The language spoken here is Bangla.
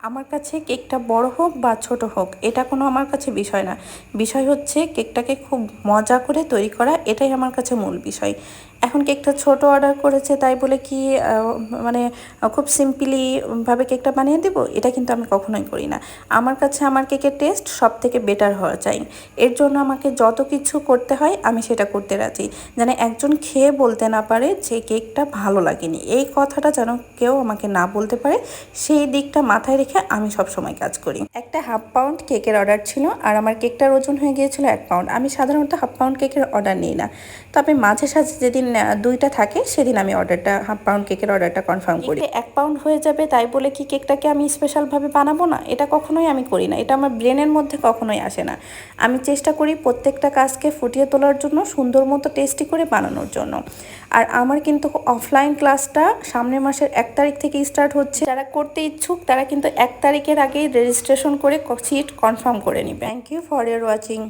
আমার কাছে কেকটা বড় হোক বা ছোট হোক এটা কোনো আমার কাছে বিষয় না। বিষয় হচ্ছে কেকটাকে খুব মজা করে তৈরি করা, এটাই আমার কাছে মূল বিষয়। এখন কেকটা ছোট অর্ডার করেছে তাই বলে কি মানে খুব সিম্পলি ভাবে কেকটা বানিয়ে দেবো, এটা কিন্তু আমি কখনোই করি না। আমার কাছে আমার কেকের টেস্ট সব থেকে বেটার হওয়া চাই। এর জন্য আমাকে যত কিছু করতে হয় আমি সেটা করতে রাজি, যেন একজন খেয়ে বলতে না পারে যে কেকটা ভালো লাগেনি। এই কথাটা যেন কেউ আমাকে না বলতে পারে, সেই দিকটা মাথায় রেখে আমি সব সময় কাজ করি। একটা হাফ পাউন্ড কেকের অর্ডার ছিল আর আমার কেকটার ওজন হয়ে গিয়েছিল 1 পাউন্ড। আমি সাধারণত হাফ পাউন্ড কেকের অর্ডার নিই না, তবে মাঝে সাঝে যেদিন দুইটা থাকে সেদিন আমি অর্ডারটা হাফ পাউন্ড কেকের অর্ডারটা কনফার্ম করি। 1 পাউন্ড হয়ে যাবে তাই বলে কি কেকটাকে আমি স্পেশালভাবে বানাবো না, এটা কখনোই আমি করি না। এটা আমার ব্রেনের মধ্যে কখনোই আসে না। আমি চেষ্টা করি প্রত্যেকটা কাজকে ফুটিয়ে তোলার জন্য, সুন্দর মতো টেস্টি করে বানানোর জন্য। আর আমার কিন্তু অফলাইন ক্লাসটা সামনের মাসের 1 তারিখ থেকে স্টার্ট হচ্ছে। যারা করতে ইচ্ছুক তারা কিন্তু 1 তারিখের আগেই রেজিস্ট্রেশন করে সিট কনফার্ম করে নিবে। Thank you for your watching.